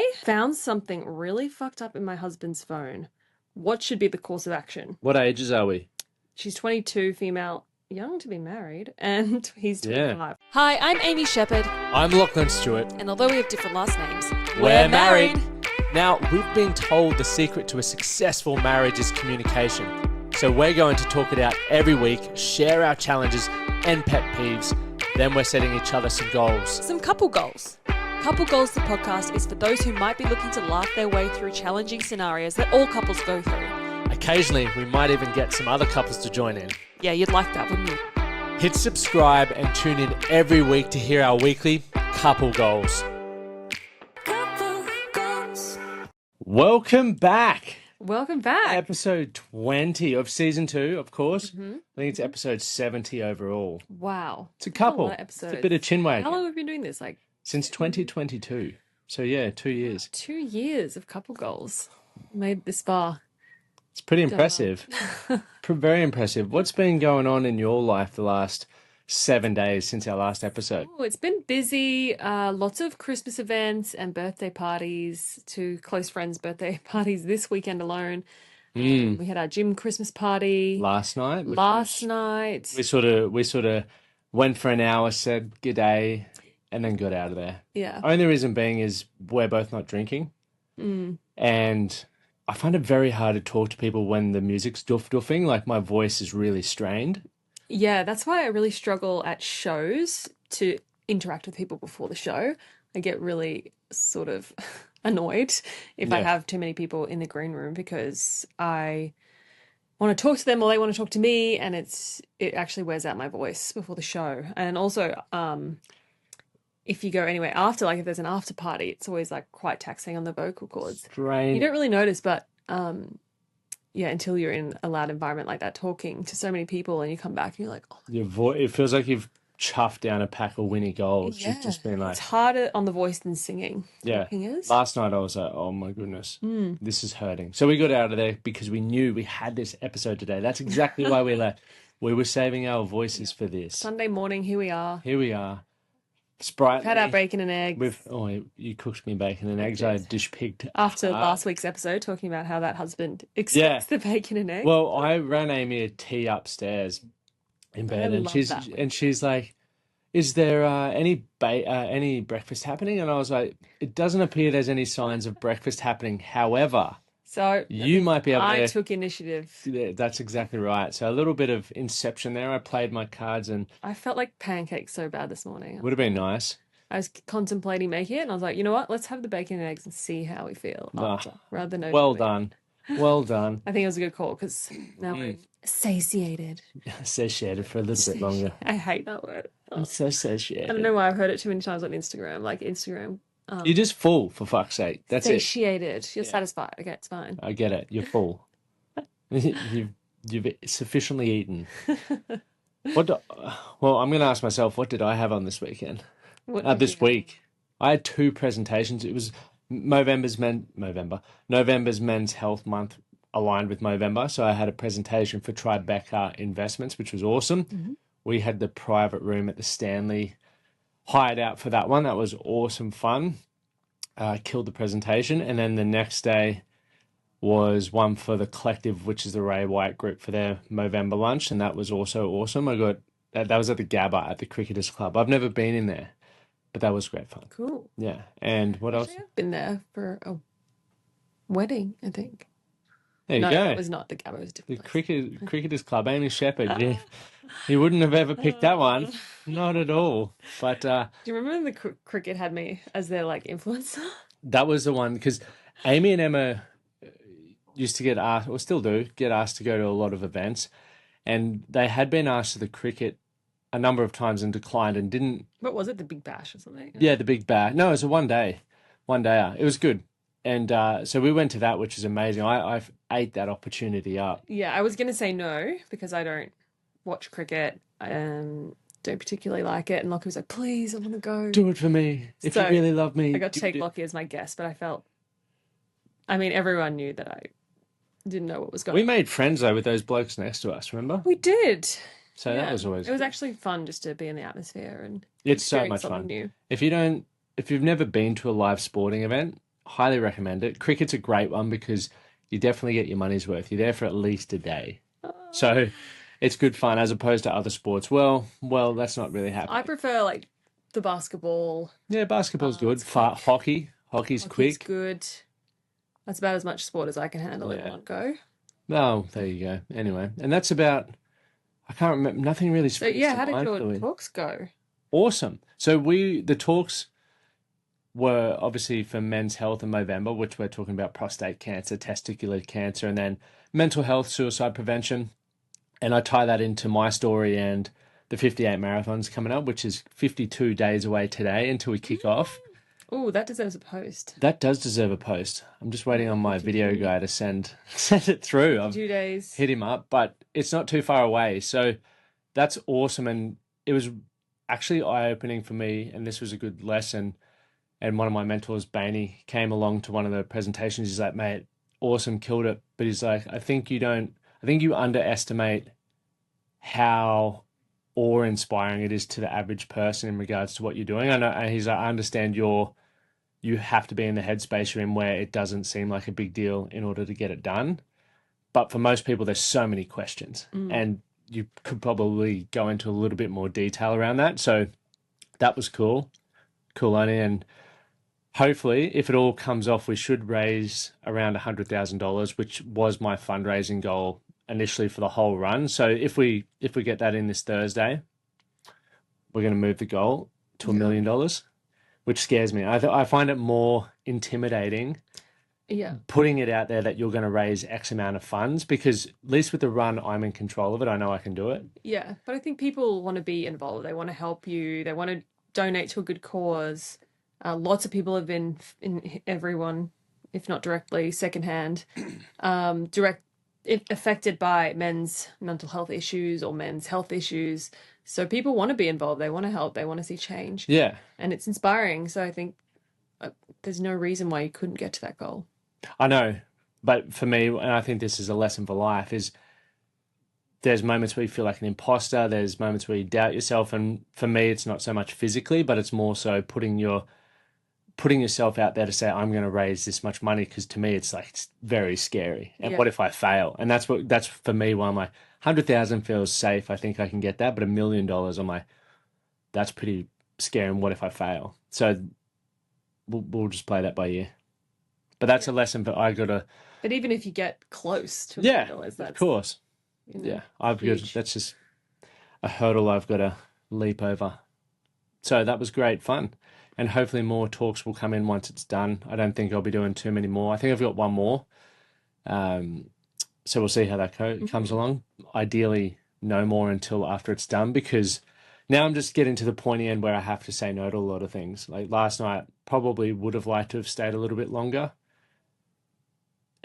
I found something really fucked up in my husband's phone. What should be the course of action? What ages are we? She's 22, female, young to be married, and he's Yeah. 25. Hi, I'm Amy Shepherd, I'm Lachlan Stewart. and although we have different last names, We're married. Now, we've been told the secret to a successful marriage is communication. So we're going to talk it out every week, share our challenges and pet peeves. Then we're setting each other some goals. Some couple goals. Couple Goals, the podcast, is for those who might be looking to laugh their way through challenging scenarios that all couples go through. Occasionally, we might even get some other couples to join in. Yeah, you'd like that, wouldn't you? Hit subscribe and tune in every week to hear our weekly couple goals. Welcome back. Welcome back. Episode 20 of season 2, of course. I think it's episode 70 overall. Wow. It's a couple. lot of It's a episodes. bit of chinwag. How long have we been doing this? Like Since 2022. So yeah, 2 years. 2 years of couple goals. Made this far. It's pretty impressive. Very impressive. What's been going on in your life the last 7 days since our last episode? Oh, it's been busy. Lots of Christmas events and birthday parties. 2 close friends' birthday parties this weekend alone. We had our gym Christmas party Last night? last night. We sort of went for an hour, said good day, and then got out of there. Yeah. Only reason being is we're both not drinking. And I find it very hard to talk to people when the music's doof-doofing, like my voice is really strained. Yeah, that's why I really struggle at shows to interact with people before the show. I get really sort of annoyed if I Yeah. have too many people in the green room because I want to talk to them or they want to talk to me, and it actually wears out my voice before the show. And also, if you go anywhere after, like if there's an after party, it's always like quite taxing on the vocal cords. You Strained. don't really notice, but yeah, until you're in a loud environment like that, talking to so many people, and you come back and you're like, oh, Your voice, it feels like you've chuffed down a pack of Winnie Golds. You've just been like, it's harder on the voice than singing. yeah. Talking is. Last night I was like, oh my goodness, this is hurting. So we got out of there because we knew we had this episode today. That's exactly why we left. We were saving our voices for this. Sunday morning, here we are. Here we are. Sprite. Had our bacon and eggs. You cooked me bacon and eggs. I dish pigged. After last week's episode, talking about how that husband expects the bacon and eggs. Well, I ran Amy a tea upstairs in bed, and she's like, "Is there any breakfast happening?" And I was like, "It doesn't appear there's any signs of breakfast happening. However, so you might be able I to." took initiative. Yeah, that's exactly right. So a little bit of inception there. I played my cards, and I felt like pancakes so bad this morning. would have been nice. I was contemplating making it, and I was like, you know what? Let's have the bacon and eggs and see how we feel after, rather than Well overdoing it. done. Well done. I think it was a good call because now we're satiated. Satiated for a little bit longer. I hate that word. I'm so I satiated. don't know why I've heard it too many times on Instagram. Like Instagram, You're just full, for fuck's sake. That's it. satiated. You're satisfied. Okay, it's fine. I get it. You're full. You've sufficiently eaten. Well, I'm going to ask myself, what did I have on this weekend? This week, I had 2 presentations. It was November's Men's Health Month aligned with Movember. So I had a presentation for Tribeca Investments, which was awesome. We had the private room at the Stanley hired out for that one. That was awesome fun. Killed the presentation. And then the next day was one for the Collective, which is the Ray White group, for their Movember lunch. And that was also awesome. That was at the Gabba at the Cricketers Club. I've never been in there, but that was great fun. Cool. Yeah. And what else? I've been there for a wedding, I think. There you No, go. it was not the Gabba. It was a The different place. Cricketers Club, Amy Shepherd. You wouldn't have ever picked that one. Not at all. But Do you remember when the cricket had me as their like influencer? that was the one, because Amy and Emma used to get asked, or still do, get asked to go to a lot of events. And they had been asked to the cricket a number of times and declined and didn't. What was it? The Big Bash or something? Yeah, the big bat. No, it was a one day. It was good. And so we went to that, which is amazing. I ate that opportunity up. Yeah, I was going to say no because I don't watch cricket. Don't particularly like it. And Lockie was like, please, I want to go. Do it for me. If So, you really love me. I got to take Lockie as my guest, but I mean, everyone knew that I didn't know what was going We on. made friends, though, with those blokes next to us, remember? We did. So that was always It was good. actually fun just to be in the atmosphere and It's so experience much something fun. new. If you've never been to a live sporting event, highly recommend it. Cricket's a great one because you definitely get your money's worth. You're there for at least a day. So it's good fun as opposed to other sports. Well, that's not really I happening. prefer like the basketball. Yeah, basketball's good. It's quick. Hockey's Hockey's quick. good. That's about as much sport as I can handle in Yeah. one go. Oh, there you go. Anyway, and that's about, I can't remember, nothing really So springs yeah, to how did mind your for me. talks go? Awesome. So the talks were obviously for men's health in Movember, which we're talking about prostate cancer, testicular cancer, and then mental health, suicide prevention. And I tie that into my story and the 58 marathons coming up, which is 52 days away today until we kick off. Oh, that deserves a post. That does deserve a post. I'm just waiting on my 52. video guy to send it through. I've 52 days. hit him up, but it's not too far away. So that's awesome. And it was actually eye-opening for me. And this was a good lesson. And one of my mentors, Bainey, came along to one of the presentations. He's like, mate, awesome, killed it. But he's like, I think you underestimate how awe-inspiring it is to the average person in regards to what you're doing. I know, and he's like, I understand you have to be in the headspace you're in where it doesn't seem like a big deal in order to get it done. But for most people, there's so many questions, and you could probably go into a little bit more detail around that. So that was cool, Ani. And hopefully, if it all comes off, we should raise around $100,000, which was my fundraising goal initially for the whole run. So if we get that in this Thursday, we're going to move the goal to $1 million, which scares me. I find it more intimidating putting it out there that you're going to raise X amount of funds, because at least with the run, I'm in control of it. I know I can do it. Yeah, but I think people want to be involved. They want to help you. They want to donate to a good cause. Lots of people have been everyone, if not directly, secondhand, affected by men's mental health issues or men's health issues. So people want to be involved. They want to help. They want to see change. Yeah. And it's inspiring. So I think there's no reason why you couldn't get to that goal. I know. But for me, and I think this is a lesson for life, is there's moments where you feel like an imposter. There's moments where you doubt yourself. And for me, it's not so much physically, but it's more so putting yourself out there to say, I'm going to raise this much money, because to me it's like, it's very scary. And what if I fail? And that's for me why I'm like, 100,000 feels safe. I think I can get that. But $1 million, I'm like, that's pretty scary. And what if I fail? So we'll just play that by ear. But that's a lesson. But I gotta. But even if you get close to $1 million, that's, of course. That's just a hurdle I've got to leap over. So that was great fun. And hopefully more talks will come in once it's done. I don't think I'll be doing too many more. I think I've got one more. So we'll see how that comes along. Ideally, no more until after it's done, because now I'm just getting to the pointy end where I have to say no to a lot of things. Like last night, probably would have liked to have stayed a little bit longer.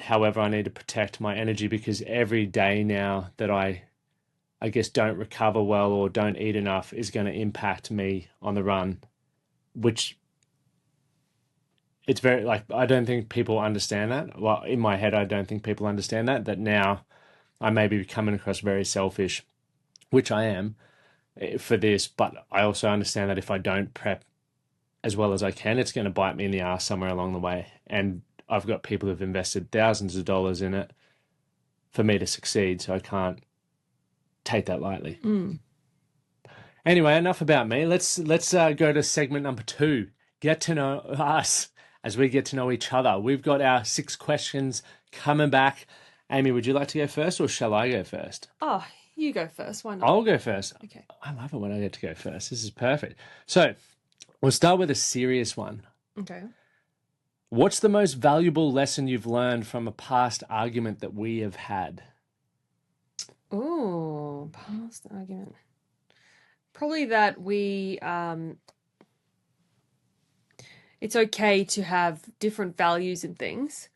However, I need to protect my energy, because every day now that I guess don't recover well or don't eat enough is going to impact me on the run, which it's very, like, I don't think people understand that. Well, in my head, I don't think people understand that now I may be coming across very selfish, which I am for this, but I also understand that if I don't prep as well as I can, it's going to bite me in the ass somewhere along the way. And I've got people who've invested thousands of dollars in it for me to succeed, so I can't take that lightly. Anyway, enough about me. Let's go to segment number 2. Get to know us as we get to know each other. We've got our 6 questions coming back. Amy, would you like to go first, or shall I go first? Oh, you go first. Why not? I'll go first. Okay. I love it when I get to go first. This is perfect. So we'll start with a serious one. Okay. What's the most valuable lesson you've learned from a past argument that we have had? Oh, past argument. Probably that it's okay to have different values in things,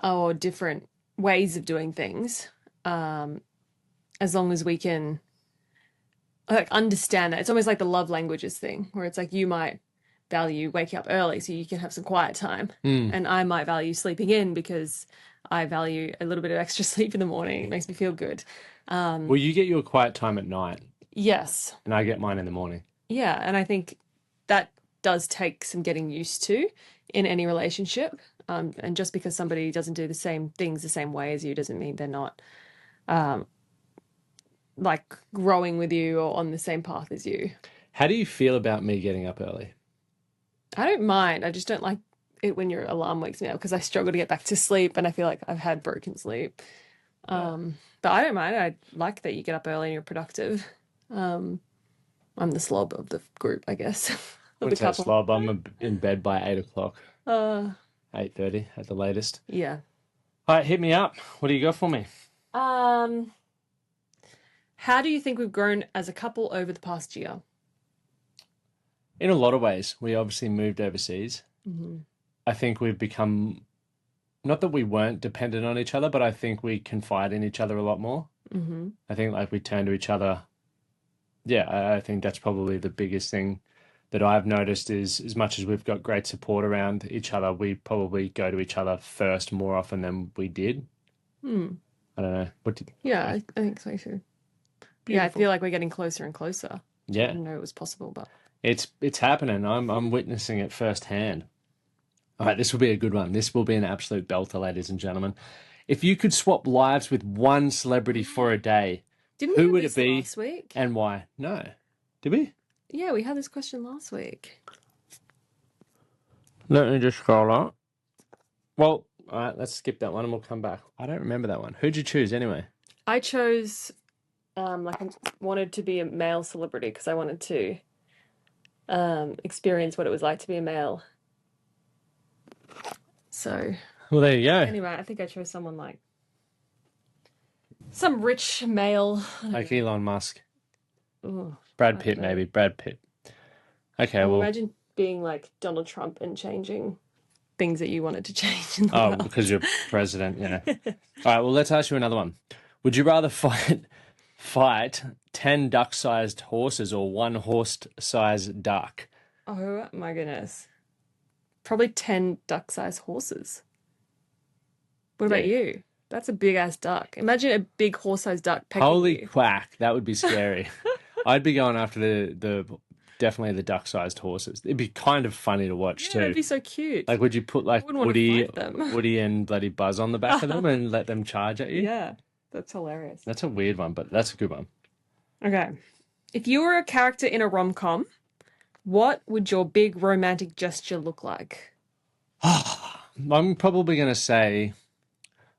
or different ways of doing things, as long as we can like understand that. It's almost like the love languages thing, where it's like you might value waking up early so you can have some quiet time, and I might value sleeping in because I value a little bit of extra sleep in the morning. It makes me feel good. Well, you get your quiet time at night. Yes. And I get mine in the morning. Yeah, and I think that does take some getting used to in any relationship. And just because somebody doesn't do the same things the same way as you doesn't mean they're not like growing with you or on the same path as you. How do you feel about me getting up early? I don't mind. I just don't like it when your alarm wakes me up because I struggle to get back to sleep and I feel like I've had broken sleep. But I don't mind. I like that you get up early and you're productive. I'm the slob of the group, I guess. Of the What's that couple. slob? I'm in bed by 8 o'clock, Uh, 8:30 at the latest. yeah. All right, hit me up. What do you got for me? Um, how do you think we've grown as a couple over the past year? In a lot of ways, we obviously moved overseas. Mm-hmm. I think we've become, not that we weren't dependent on each other, but I think we confide in each other a lot more. Mm-hmm. I think like we turn to each other. Yeah, I think that's probably the biggest thing that I've noticed is as much as we've got great support around each other, we probably go to each other first more often than we did. Hmm. I don't know. Yeah, I think so too. Yeah, I Beautiful. feel like we're getting closer and closer. I Yeah, didn't know it was possible, but it's happening. I'm witnessing it firsthand. All right, this will be a good one. This will be an absolute belter, ladies and gentlemen. If you could swap lives with one celebrity for a day, didn't we who have would this it be last week? and why? No. Did we? Yeah, we had this question last week. Let me just scroll up. Well, all right, let's skip that one and we'll come back. I don't remember that one. Who'd you choose anyway? I chose like I wanted to be a male celebrity because I wanted to experience what it was like to be a male. So Well, there you go. anyway, I think I chose someone like some rich male. Like Elon Musk. Ooh, Brad Pitt, maybe. Brad Pitt. Okay, Well, well, imagine being like Donald Trump and changing things that you wanted to change in the oh, world. because you're president, yeah. All right, well, let's ask you another one. Would you rather fight 10 duck-sized horses or one horse-sized duck? Oh my goodness. Probably 10 duck-sized horses. What about Yeah. you? That's a big ass duck. Imagine a big horse-sized duck pecking Holy you. quack, that would be scary. I'd be going after the definitely the duck-sized horses. It'd be kind of funny to watch Yeah, too. that'd be so cute. Like, would you put like wouldn't want to fight them. Woody and bloody Buzz on the back of them and let them charge at you? Yeah, that's hilarious. That's a weird one, but that's a good one. Okay. If you were a character in a rom-com, what would your big romantic gesture look like? I'm probably going to say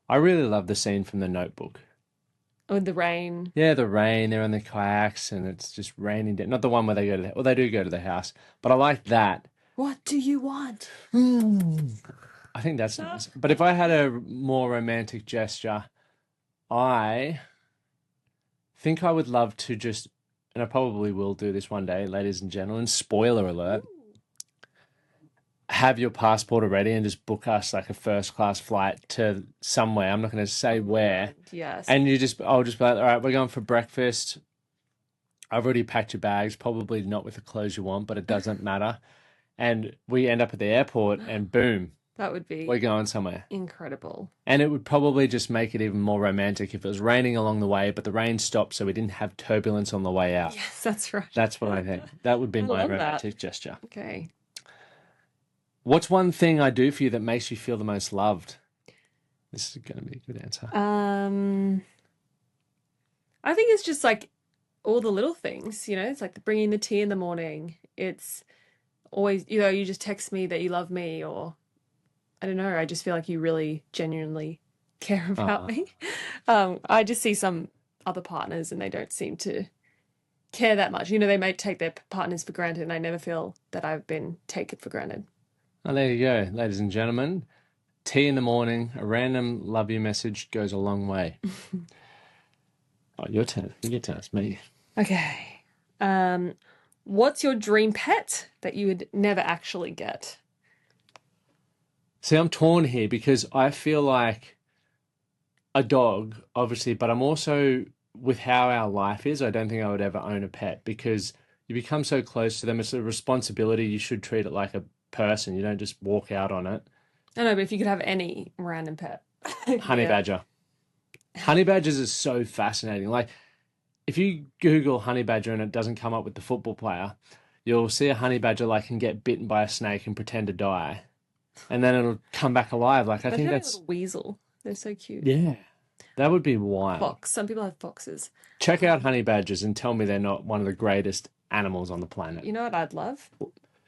I really love the scene from The Notebook. With the rain. Yeah, the rain, they're on the kayaks and it's just raining down. Not the one where they go to well, they do go to the house, but I like that. What do you want? I think that's nice. But if I had a more romantic gesture, I think I would love to just, and I probably will do this one day, ladies and gentlemen, spoiler alert, have your passport already and just book us like a first class flight to somewhere. I'm not going to say where. Yes. And I'll just be like, all right, we're going for breakfast. I've already packed your bags, probably not with the clothes you want, but it doesn't matter. And we end up at the airport and boom, That would be we're going somewhere. incredible. And it would probably just make it even more romantic if it was raining along the way, but the rain stopped so we didn't have turbulence on the way out. Yes, that's right. That's what I think. That would be my love that. romantic gesture. Okay. What's one thing I do for you that makes you feel the most loved? This is going to be a good answer. I think it's just like all the little things, it's like bringing the tea in the morning. It's always, you just text me that you love me, or I don't know, I just feel like you really genuinely care about me. I just see some other partners and they don't seem to care that much. They may take their partners for granted, and I never feel that I've been taken for granted. Oh, there you go, ladies and gentlemen. Tea in the morning, a random love you message goes a long way. Oh, your turn. You get to ask me. Okay. What's your dream pet that you would never actually get? See, I'm torn here because I feel like a dog, obviously, but I'm also, with how our life is, I don't think I would ever own a pet because you become so close to them. It's a responsibility. You should treat it like a person. You don't just walk out on it. I know, but if you could have any random pet. Honey badger. Honey badgers are so fascinating. Like, if you Google honey badger and it doesn't come up with the football player, you'll see a honey badger like can get bitten by a snake and pretend to die. and then it'll come back alive. Like I think Imagine having a that's little weasel. They're so cute. yeah, that would be wild. Fox. Some people have foxes. Check out honey badgers and tell me they're not one of the greatest animals on the planet. You know what I'd love?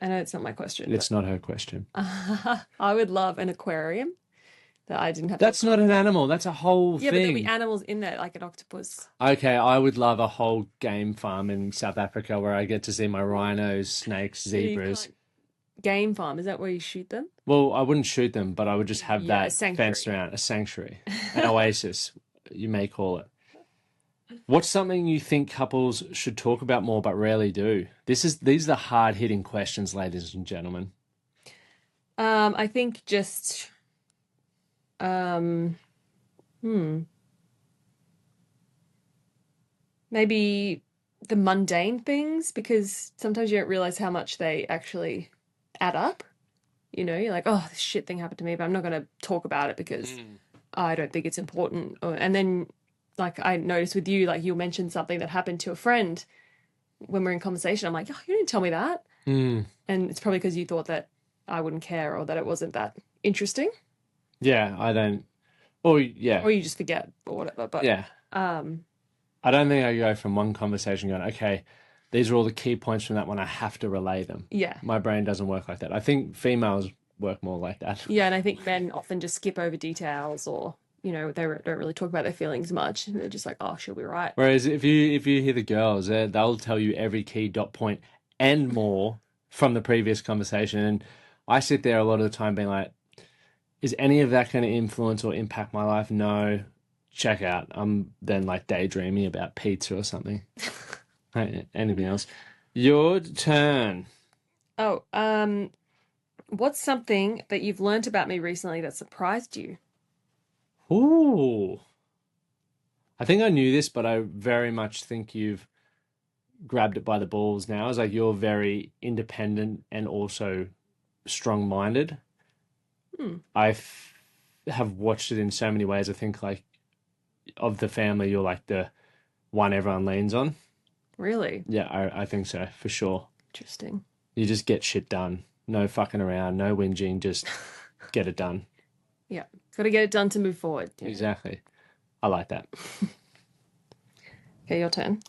I know it's not my question, It's not her question. but I would love an aquarium that I didn't have to. That's not an animal. That's a whole Yeah, but there'll be thing. animals in there, like an octopus. Okay, I would love a whole game farm in South Africa where I get to see my rhinos, snakes, So you zebras. can't- Game farm, is that where you shoot them? Well, I wouldn't shoot them, but I would just have Yeah, a that fenced sanctuary. around, a sanctuary, an oasis, you may call it. What's something you think couples should talk about more but rarely do? These are the hard-hitting questions, ladies and gentlemen. I think just um maybe the mundane things, because sometimes you don't realize how much they actually add up. You know, you're like, oh, this shit thing happened to me, but I'm not going to talk about it because I don't think it's important. And then, like, I noticed with you, like, you'll mention something that happened to a friend when we're in conversation. I'm like, oh, you didn't tell me that. Mm. And it's probably because you thought that I wouldn't care or that it wasn't that interesting. Yeah, I don't. Or yeah, Or you just forget or whatever. But yeah. I don't think I go from one conversation going, okay, these are all the key points from that one. I have to relay them. yeah. My brain doesn't work like that. I think females work more like that. Yeah, and I think men often just skip over details, or, you know, they don't really talk about their feelings much. They're just like, oh, she'll be right. Whereas if you hear the girls, they'll tell you every key dot point and more from the previous conversation. And I sit there a lot of the time being like, is any of that going to influence or impact my life? No. Check out. I'm then like daydreaming about pizza or something. Anything else? Your turn. Oh, what's something that you've learnt about me recently that surprised you? Ooh. I think I knew this, but I very much think you've grabbed it by the balls now. It's like you're very independent and also strong-minded. I have watched it in so many ways. I think like of the family, you're like the one everyone leans on. Really? Yeah, I think so, for sure. Interesting. You just get shit done. No fucking around, no whinging, just get it done. Yeah. Got to get it done to move forward. Yeah. Exactly. I like that. Okay, your turn.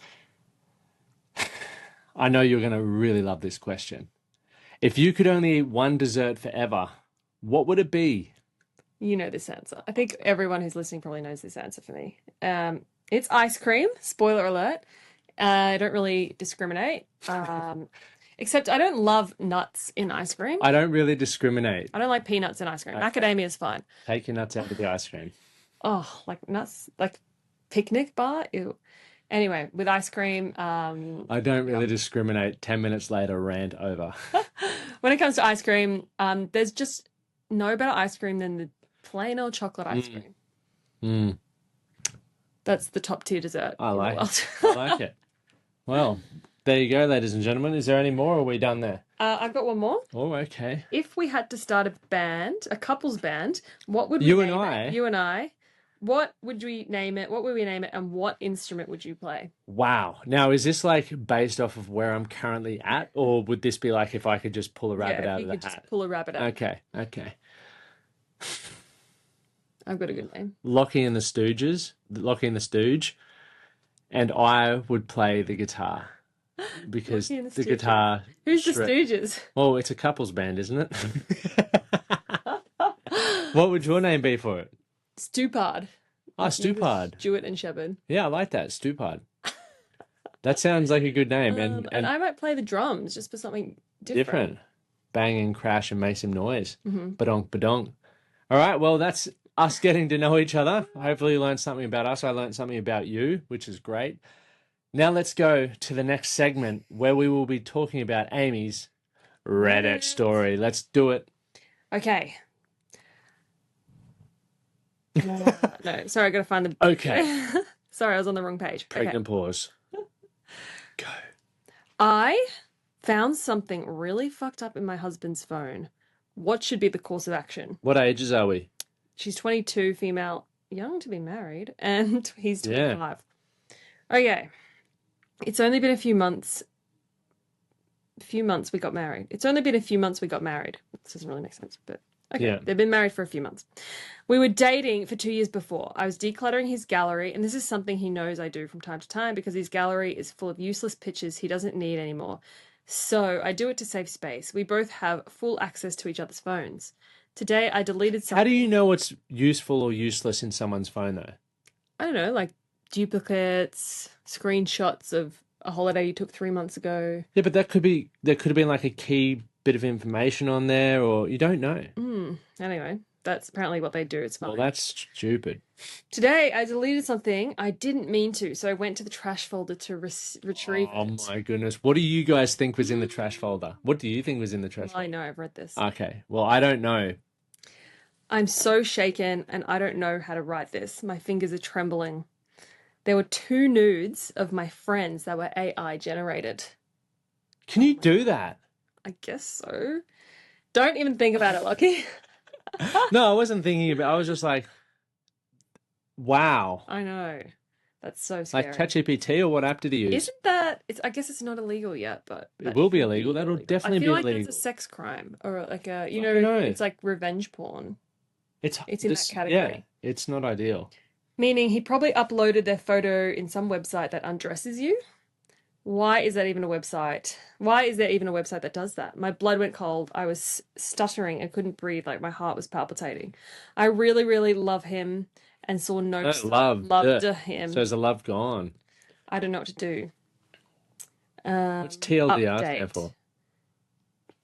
I know you're going to really love this question. If you could only eat one dessert forever, what would it be? You know this answer. I think everyone who's listening probably knows this answer for me. It's ice cream. Spoiler alert. I don't really discriminate. Except I don't love nuts in ice cream. I don't really discriminate. I don't like peanuts in ice cream. Macadamia is fine. Take your nuts out of the ice cream. Oh, like nuts, like picnic bar? Ew. Anyway, with ice cream, I don't really discriminate. 10 minutes later, rant over. when it comes to ice cream, there's just no better ice cream than the plain old chocolate ice cream. Mm. That's the top tier dessert I in like the world. it. I like it. Well, there you go, ladies and gentlemen. Is there any more, or are we done there? I've got one more. Oh, okay. If we had to start a band, a couples band, what would we You and name I? it? You and I. What would we name it? What would we name it? And what instrument would you play? Wow. Now, is this like based off of where I'm currently at, or would this be like if I could just pull a rabbit Yeah, out if of you the could hat? just pull a rabbit out. Okay, okay. I've got a good name. Lachie and the Stooges, Lachie and the Stooge, and I would play the guitar because Lachie and the the Stooges. guitar. Who's the Stooges? Well, it's a couples band, isn't it? What would your name be for it? Stupard. Ah, Stupard. Stuart and Shepard. Yeah, I like that, Stupard. That sounds like a good name, And I might play the drums just for something different. Bang and crash and make some noise. Badonk, badonk. All right, well, that's us getting to know each other. Hopefully you learned something about us. I learned something about you, which is great. Now let's go to the next segment where we will be talking about Amy's Reddit story. Let's do it. Okay. No, sorry, I gotta find the. Okay. Sorry, I was on the wrong page. Pregnant pause. Go. I found something really fucked up in my husband's phone. What should be the course of action? What ages are we? She's 22, female, young to be married, and he's 25. Yeah. Okay. It's only been a few months. We got married. It's only been a few months we got married. This doesn't really make sense, but Okay, Yeah. they've been married for a few months. We were dating for 2 years before. I was decluttering his gallery, and this is something he knows I do from time to time because his gallery is full of useless pictures he doesn't need anymore. So I do it to save space. We both have full access to each other's phones. Today I deleted How do you something. know what's useful or useless in someone's phone, though? I don't know, like duplicates, screenshots of a holiday you took 3 months ago. Yeah, but there could have been like a key bit of information on there, or you don't know. Anyway, that's apparently what they do. It's Well, fine. that's stupid. Today I deleted something I didn't mean to, so I went to the trash folder to retrieve Oh it. my goodness. What do you guys think was in the trash folder? What do you think was in the trash Well, I folder? know I've read this. Okay. Well, I don't know. I'm so shaken and I don't know how to write this. My fingers are trembling. There were two nudes of my friends that were AI generated. Can you do that? I guess so. Don't even think about it, Lucky. No, I wasn't thinking about I was just like, wow. I know. That's so Like scary. ChatGPT or what app did he use? Isn't that it's I guess it's not illegal yet, but It that will be should illegal. be That'll illegal. I definitely feel be like that's a illegal. sex crime or like I don't know. it's like revenge porn. It's It's in that this, yeah, category. it's not ideal. Meaning he probably uploaded their photo in some website that undresses you. Why is that even a website? Why is there even a website that does that? My blood went cold. I was stuttering and couldn't breathe, like my heart was palpitating. I really, really love him and saw No, notes that love. loved So him. is the love gone? I don't know what to do. What's TLDR stand Update. for?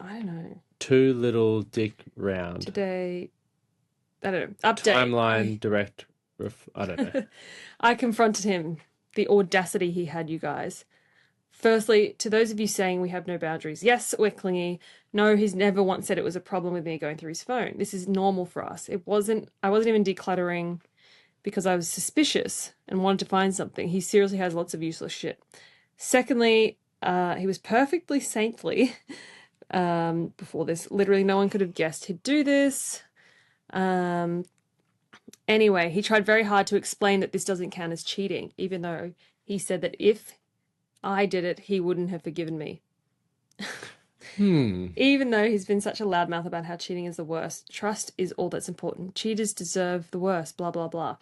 I don't know. Too little dick round. Today, I don't know. Update. Timeline direct. I don't know. I confronted him. The audacity he had, you guys. Firstly, to those of you saying we have no boundaries, yes, we're clingy. No, he's never once said it was a problem with me going through his phone. This is normal for us. I wasn't even decluttering because I was suspicious and wanted to find something. He seriously has lots of useless shit. Secondly, he was perfectly saintly before this. Literally, no one could have guessed he'd do this. Anyway, he tried very hard to explain that this doesn't count as cheating, even though he said that if I did it, he wouldn't have forgiven me. Hmm. Even though he's been such a loudmouth about how cheating is the worst, trust is all that's important. Cheaters deserve the worst, blah, blah, blah.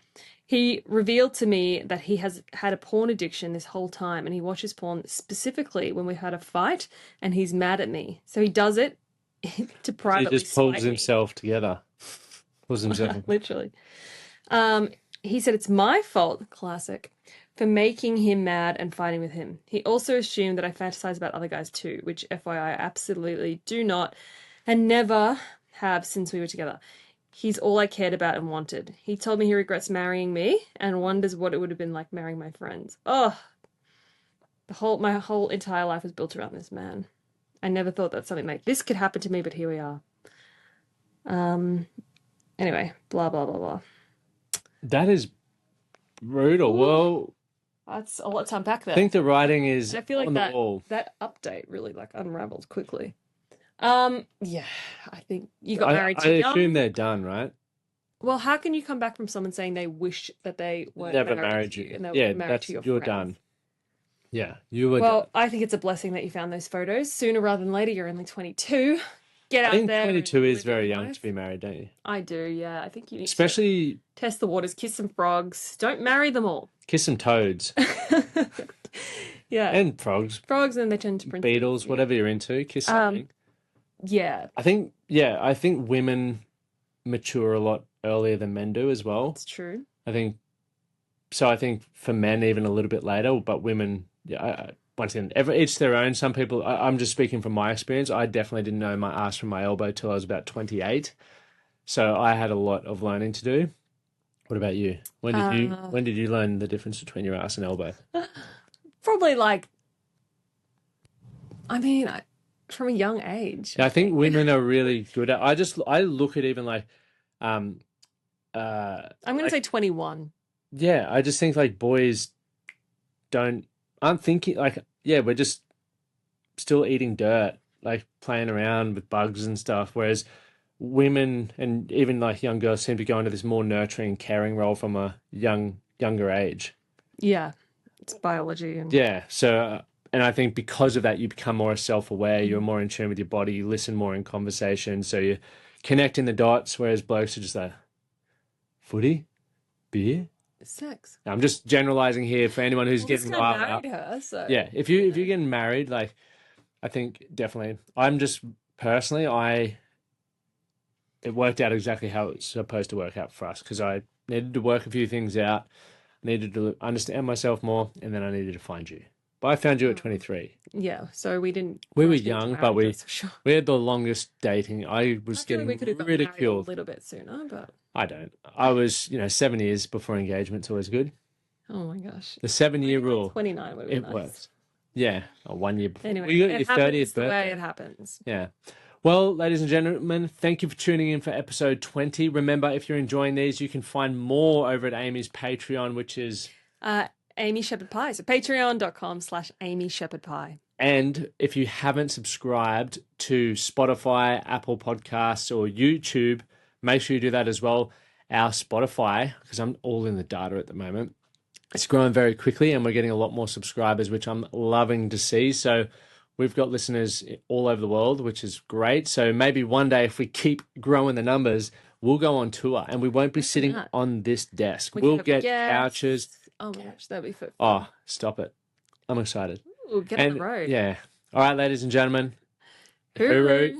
He revealed to me that he has had a porn addiction this whole time and he watches porn specifically when we've had a fight and he's mad at me. So he does it to He privately just pulls spite me. himself together. Pulls himself. Literally. He said it's my fault, classic, for making him mad and fighting with him. He also assumed that I fantasize about other guys too, which FYI I absolutely do not and never have since we were together. He's all I cared about and wanted. He told me he regrets marrying me and wonders what it would have been like marrying my friends. Oh, my whole entire life was built around this man. I never thought that something like this could happen to me, but here we are. Anyway, blah blah blah blah. That is brutal. Ooh. Well, That's a lot to unpack I there. think the writing is And I feel like on the wall. that update really like unraveled quickly. Yeah, I think you got I, married I too assume young. they're done, right? Well, how can you come back from someone saying they wish that they weren't Never married married to you you. and they were Yeah, married to that's your you're friends? done. Yeah, you were done. Well, I think it's a blessing that you found those photos sooner rather than later. You're only 22. Get I out think there and 22 is live your very young to life. be married, don't you? I do, yeah. I think you need to Especially test the waters, kiss some frogs. Don't marry them all. kiss some toads Yeah, and frogs, frogs and they turn to princes. beetles, Yeah. whatever you're into, kiss something. Yeah, I think women mature a lot earlier than men do as well. it's true. I think so. I think for men even a little bit later, but women, yeah. Once again, each their own. Some people. I'm just speaking from my experience. I definitely didn't know my ass from my elbow till I was about 28. So I had a lot of learning to do. What about you? Uh, When did you learn the difference between your ass and elbow? Probably like, I mean, from a young age, Yeah, I I think think. women are really good at. I look at even um, I'm going to say like 21. yeah. I just think like boys aren't thinking like yeah. We're just still eating dirt, like playing around with bugs and stuff. Whereas women and even like young girls seem to go into this more nurturing, caring role from a younger age. Yeah, it's biology and Yeah. So, and I think because of that, you become more self-aware. You're more in tune with your body. You listen more in conversation. So you connecting the dots, whereas blokes are just like, footy, beer. Sex. I'm just generalizing here for anyone who's This getting guy riled married up. her, so Yeah, if you're getting married, like I think definitely. I'm just personally, it worked out exactly how it's supposed to work out for us because I needed to work a few things out, needed to understand myself more, and then I needed to find you. But I found you at 23. Yeah, so we didn't. We were rush into young, but marriage, that's for sure. we had the longest dating. I was I feel like we getting could have got married a ridiculed. little bit sooner, but I don't. I was, 7 years before engagement's always good. oh my gosh, The 7-year rule. 29 would be It nice. works. Yeah, 1 year before. Anyway, Well, you got it your happens 30th the way birthday. it happens. Yeah. Well, ladies and gentlemen, thank you for tuning in for episode 20. Remember, if you're enjoying these, you can find more over at Amy's Patreon, which is Amy Shepherd Pie. So patreon.com/Amy Shepherd Pie. And if you haven't subscribed to Spotify, Apple Podcasts, or YouTube, make sure you do that as well. Our Spotify, because I'm all in the data at the moment, it's growing very quickly and we're getting a lot more subscribers, which I'm loving to see. So we've got listeners all over the world, which is great. So maybe one day, if we keep growing the numbers, we'll go on tour and we won't be sitting on this desk. We'll get couches. Oh my gosh, that'd be fun. Oh, stop it. I'm excited. Ooh, get on the road. Yeah. All right, ladies and gentlemen. Hooroo.